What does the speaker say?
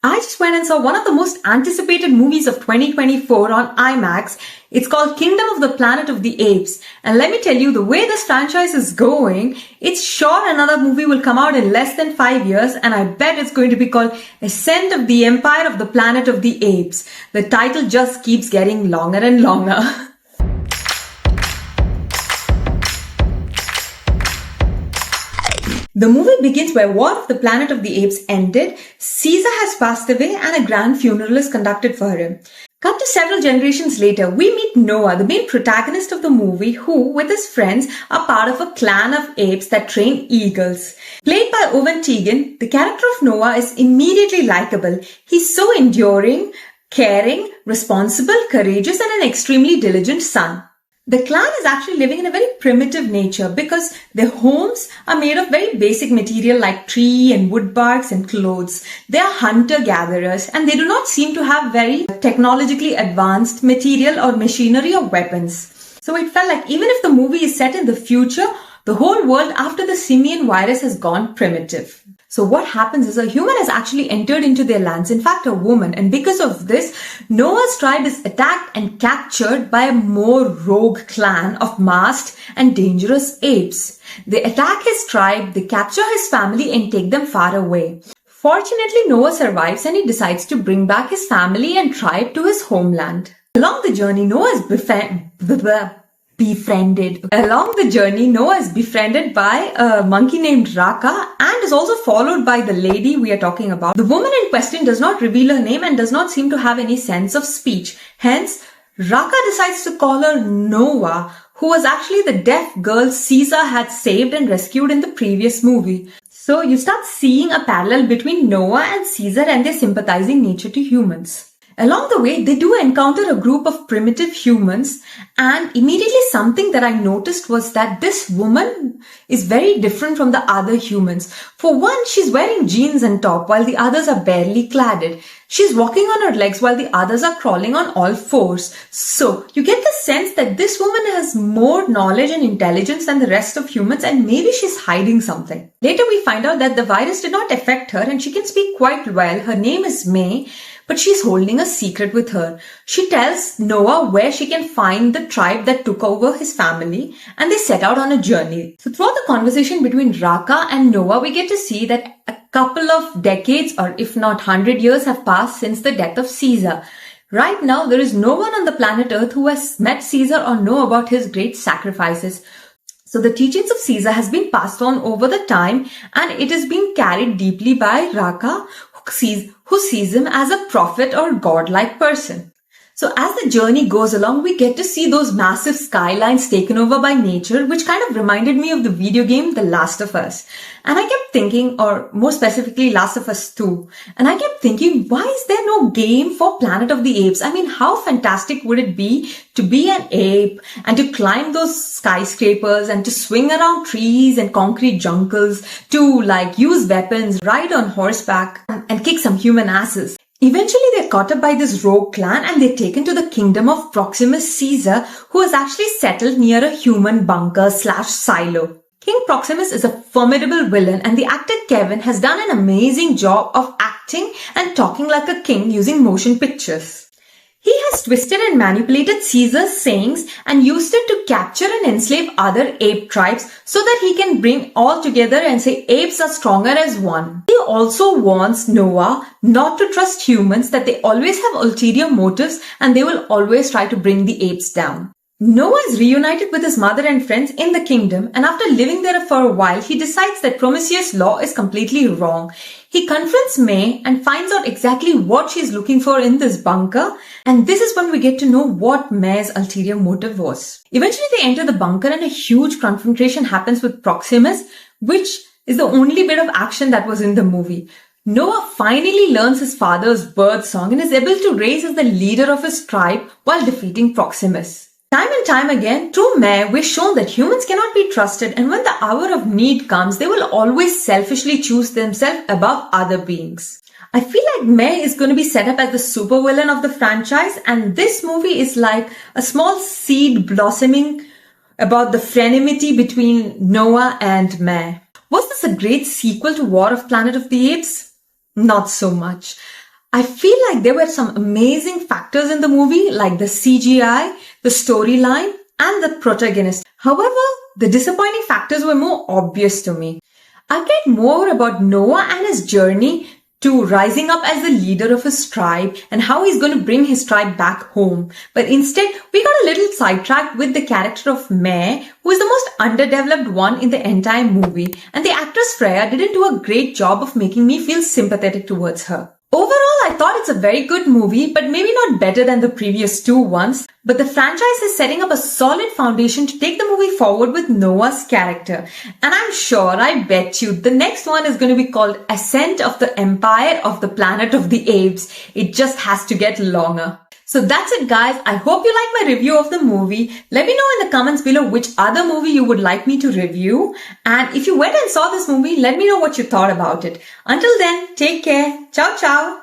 I just went and saw one of the most anticipated movies of 2024 on IMAX. It's called Kingdom of the Planet of the Apes. And let me tell you, the way this franchise is going, it's sure another movie will come out in less than 5 years, and I bet it's going to be called Ascent of the Empire of the Planet of the Apes. The title just keeps getting longer and longer. The movie begins where War of the Planet of the Apes ended, Cesar has passed away and a grand funeral is conducted for him. Cut to several generations later, we meet Noah, the main protagonist of the movie, who, with his friends, are part of a clan of apes that train eagles. Played by Owen Teague, the character of Noah is immediately likable. He's so enduring, caring, responsible, courageous, and an extremely diligent son. The clan is actually living in a very primitive nature because their homes are made of very basic material like tree and wood barks and clothes. They are hunter-gatherers and they do not seem to have very technologically advanced material or machinery or weapons. So it felt like even if the movie is set in the future, the whole world after the simian virus has gone primitive. So what happens is a human has actually entered into their lands, in fact a woman, and because of this, Noah's tribe is attacked and captured by a more rogue clan of masked and dangerous apes. They attack his tribe, they capture his family and take them far away. Fortunately, Noah survives and he decides to bring back his family and tribe to his homeland. Along the journey, Noah is befriended by a monkey named Raka and is also followed by the lady we are talking about. The woman in question does not reveal her name and does not seem to have any sense of speech. Hence, Raka decides to call her Noah, who was actually the deaf girl Cesar had saved and rescued in the previous movie. So you start seeing a parallel between Noah and Cesar and their sympathizing nature to humans. Along the way, they do encounter a group of primitive humans, and immediately something that I noticed was that this woman is very different from the other humans. For one, she's wearing jeans and top while the others are barely cladded. She's walking on her legs while the others are crawling on all fours. So you get the sense that this woman has more knowledge and intelligence than the rest of humans, and maybe she's hiding something. Later we find out that the virus did not affect her and she can speak quite well. Her name is May. But she's holding a secret with her. She tells Noah where she can find the tribe that took over his family, and they set out on a journey. So throughout the conversation between Raka and Noah, we get to see that a couple of decades, or if not 100 years, have passed since the death of Cesar. Right now, there is no one on the planet Earth who has met Cesar or know about his great sacrifices. So the teachings of Cesar has been passed on over the time, and it is being carried deeply by Raka, who sees him as a prophet or godlike person. So as the journey goes along, we get to see those massive skylines taken over by nature, which kind of reminded me of the video game The Last of Us. And I kept thinking, or more specifically Last of Us 2, and I kept thinking, why is there no game for Planet of the Apes? I mean, how fantastic would it be to be an ape and to climb those skyscrapers and to swing around trees and concrete jungles, to use weapons, ride on horseback and kick some human asses. Eventually, they're caught up by this rogue clan and they're taken to the kingdom of Proximus Caesar, who is actually settled near a human bunker/silo. King Proximus is a formidable villain, and the actor Kevin has done an amazing job of acting and talking like a king using motion pictures. He has twisted and manipulated Caesar's sayings and used it to capture and enslave other ape tribes so that he can bring all together and say apes are stronger as one. He also warns Noah not to trust humans, that they always have ulterior motives and they will always try to bring the apes down. Noah is reunited with his mother and friends in the kingdom, and after living there for a while, he decides that Prometheus' law is completely wrong. He confronts May and finds out exactly what she's looking for in this bunker, and this is when we get to know what May's ulterior motive was. Eventually they enter the bunker and a huge confrontation happens with Proximus, which is the only bit of action that was in the movie. Noah finally learns his father's bird song and is able to rise as the leader of his tribe while defeating Proximus. Time and time again, through May, we're shown that humans cannot be trusted, and when the hour of need comes, they will always selfishly choose themselves above other beings. I feel like May is going to be set up as the supervillain of the franchise, and this movie is like a small seed blossoming about the frenemy between Noah and May. Was this a great sequel to War of Planet of the Apes? Not so much. I feel like there were some amazing factors in the movie, like the CGI, the storyline, and the protagonist. However, the disappointing factors were more obvious to me. I get more about Noah and his journey to rising up as the leader of his tribe and how he's going to bring his tribe back home. But instead, we got a little sidetracked with the character of Mare, who is the most underdeveloped one in the entire movie. And the actress Freya didn't do a great job of making me feel sympathetic towards her. Overall, I thought it's a very good movie, but maybe not better than the previous two ones. But the franchise is setting up a solid foundation to take the movie forward with Noah's character. And I'm sure, I bet you, the next one is going to be called Ascent of the Empire of the Planet of the Apes. It just has to get longer. So that's it, guys. I hope you like my review of the movie. Let me know in the comments below which other movie you would like me to review. And if you went and saw this movie, let me know what you thought about it. Until then, take care. Ciao, ciao.